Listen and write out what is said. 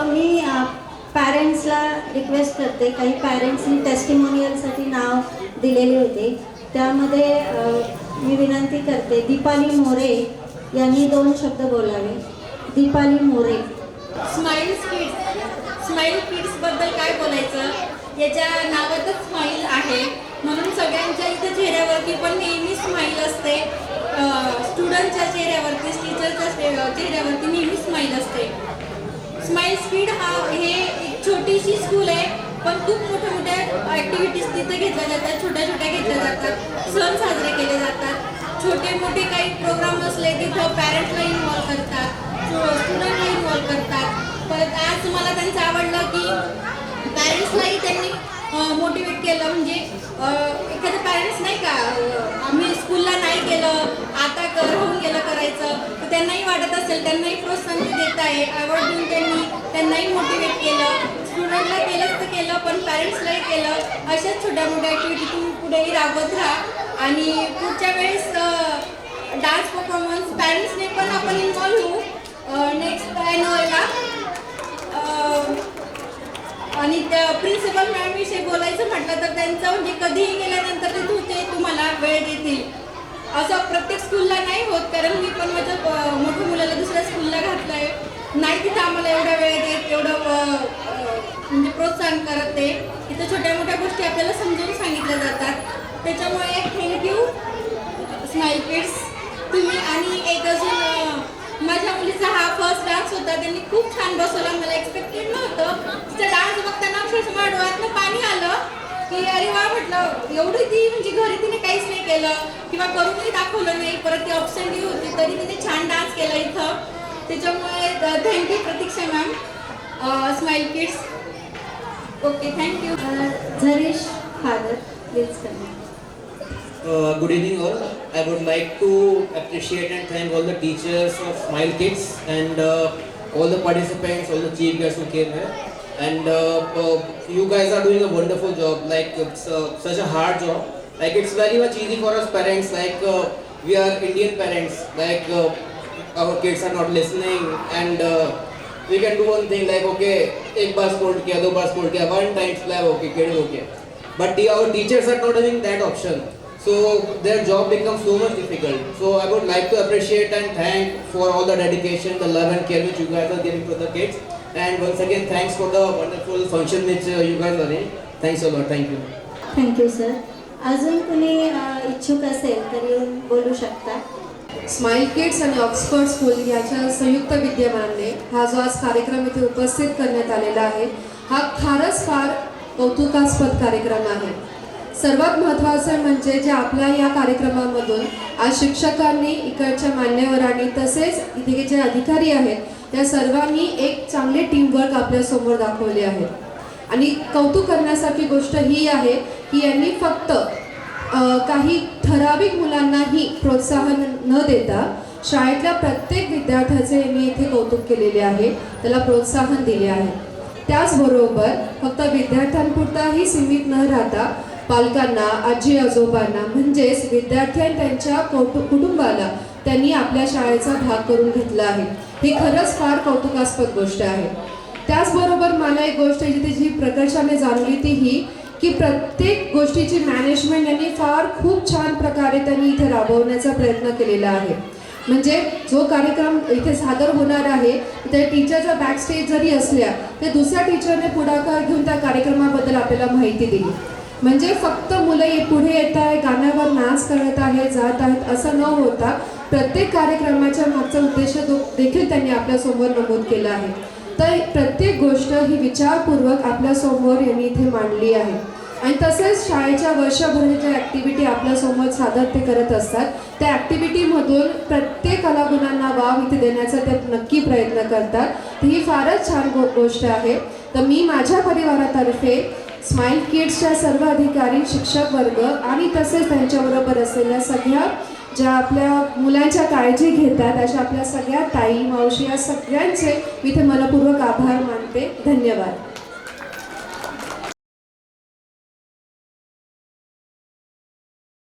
मी पॅरेंट्सला रिक्वेस्ट करते, काही पॅरेंट्सनी टेस्टिमोनियलसाठी नाव दिलेले होते, त्यामध्ये मी विनंती करते दीपाली मोरे यांनी 2 शब्द बोलावे. दीपाली मोरे. स्माईल किड्सबद्दल काय बोलायचं, याच्या नावातच स्माईल आहे म्हणून सगळ्यांच्या इथे चेहऱ्यावरती पण नेहमी स्माईल असते. स्टुडंटच्या चेहऱ्यावरती, टीचरच्या चेहऱ्यावरती नेहमी स्माईल असते. स्माईल किड हे एक छोटीशी स्कूल आहे, पण खूप मोठ्या ॲक्टिव्हिटीज तिथे घेतल्या जातात, छोट्या घेतल्या जातात, सण साजरे केले जातात. छोटे मोठे काही प्रोग्राम असले तिथं पॅरेंट्सला इन्व्हॉल्व करतात, स्टुडंटला इन्व्हॉल्व करतात. परत आज मला त्यांचं आवडलं की पॅरेंट्सलाही त्यांनी मोटिवेट केलं. म्हणजे एखादं पॅरेंट्स नाही का, आम्ही स्कूलला नाही गेलं, आता राहून गेलं करायचं, तर त्यांनाही वाटत असेल, त्यांनाही प्रोत्साहन देत आहे. आवड देऊन त्यांनाही मोटिवेट केलं. स्टुडंटला केलंच तर केलं, पण पॅरेंट्सलाही केलं. अशाच छोट्या मोठ्या ॲक्टिव्हिटी तुम्ही पुढेही राबवत राहा आणि पुढच्या वेळेस डान्स परफॉर्मन्स पॅरेंट्सने पण आपण इन्व्हॉल्व होऊ नेक्स्ट ॲन्युअलला. आणि त्या प्रिन्सिपल मॅमविषयी बोलायचं म्हटलं तर त्यांचं म्हणजे कधीही गेल्यानंतर ते तुम्हाला वेळ देतील. असं प्रत्येक स्कूलला नाही होत, कारण मी पण माझ्या मोठ्या मुलाला दुसऱ्या स्कूलला घातलं आहे, नाही तिथं आम्हाला एवढा वेळ देत, एवढं म्हणजे प्रोत्साहन करत ते. तिथं छोट्या मोठ्या गोष्टी आपल्याला समजून सांगितल्या जातात. त्याच्यामुळे थँक्यू स्माईल किड्स तुम्ही. आणि एक अजून माझ्या मुलीचा हा फर्स्ट डान्स होता, त्यांनी खूप छान बसवला, मला एक्सपेक्टेड नव्हतं. तिचा डान्स बघताना अक्षरशः माझ्या डोळ्यातनं पाणी आलं की अरे वा, म्हटलं एवढी ती म्हणजे घरी तिने काहीच नाही केलं किंवा करूनही दाखवलं नाही. परत ती ऑब्सेंटी होती तरी तिने छान डान्स केला इथं. त्याच्यामुळे thank you Pratiksha ma'am, smile kids. Okay, thank you. Zarish father, please करा. Good evening all. I would like to appreciate and thank all the teachers of Smile Kids and all the participants, all the chief guests who came here. And you guys are doing a wonderful job. Like it's such a hard job. Like it's very much easy for us parents. Like we are Indian parents. Like our kids are not listening, and we can do one thing like okay, एक बार scold KIA, 2 bar scold KIA, 1 time slap okay, kid is okay. But our teachers are not having that option. So their job becomes so much difficult. So I would like to appreciate and thank for all the dedication, the love and care which you guys are giving to the kids. And once again, thanks for the wonderful function which you guys arranged. Thanks a lot. Thank you. Thank you sir. अजून कुणी इच्छुक असेल तर येऊन बोलू शकता. Smile kids आणि Oxford school याच्या संयुक्त विद्यमानाने हा जो आज कार्यक्रम इथे उपस्थित करण्यात आलेला आहे, हा फारच फार कौतुकास्पद कार्यक्रम आहे. सर्वात महत्त्वाचं म्हणजे जे आपल्या या कार्यक्रमामधून आज शिक्षकांनी, इकडच्या मान्यवरांनी, तसेच इथे जे अधिकारी आहेत त्या सर्वांनी एक चांगले टीमवर्क आपल्यासमोर दाखवले आहे. आणि कौतुक करण्यासारखी गोष्ट ही आहे की यांनी फक्त काही ठराविक मुलांनाही प्रोत्साहन न देता शाळेतल्या प्रत्येक विद्यार्थ्याचे यांनी इथे कौतुक केलेले आहे, त्याला प्रोत्साहन दिले आहे. त्याचबरोबर फक्त विद्यार्थ्यांपुरताही सीमित न राहता पालकांना, आजी आजोबांना म्हणजेच विद्यार्थी आणि त्यांच्या कुटुंबाला त्यांनी आपल्या शाळेचा भाग करून घेतला आहे. ही खरंच फार कौतुकास्पद गोष्ट आहे. त्याचबरोबर मला एक गोष्ट जिथे जी प्रकर्षाने जाणवली ती ही की प्रत्येक गोष्टीची मॅनेजमेंट यांनी फार खूप छान प्रकारे त्यांनी इथे राबवण्याचा प्रयत्न केलेला आहे. म्हणजे जो कार्यक्रम इथे सादर होणार आहे त्या टीचरच्या बॅकस्टेज जरी असल्या तर दुसऱ्या टीचरने पुढाकार घेऊन त्या कार्यक्रमाबद्दल आपल्याला माहिती दिली. म्हणजे फक्त मुलं पुढे येत आहे, गाण्यावर नाच करत आहे, जात आहेत असं न होता प्रत्येक कार्यक्रमाच्या मागचा उद्देश देखील त्यांनी आपल्यासमोर नमूद केला आहे. तर प्रत्येक गोष्ट ही विचारपूर्वक आपल्यासमोर यांनी इथे मांडली आहे. आणि तसेच शाळेच्या वर्षभराच्या ज्या ॲक्टिव्हिटी आपल्यासमोर सादर ते करत असतात त्या ॲक्टिव्हिटीमधून प्रत्येक कलागुणांना वाव इथे देण्याचा ते नक्की प्रयत्न करतात. तर ही फारच छान गोष्ट आहे. तर मी माझ्या परिवारातर्फे स्माईल किड्सच्या सर्व अधिकारी, शिक्षक वर्ग आणि तसेच त्यांच्याबरोबर असलेल्या सगळ्या ज्या आपल्या मुलांच्या काळजी घेतात अशा आपल्या सगळ्या ताई, मावशी या सगळ्यांचे मी इथे मनपूर्वक आभार मानते. धन्यवाद.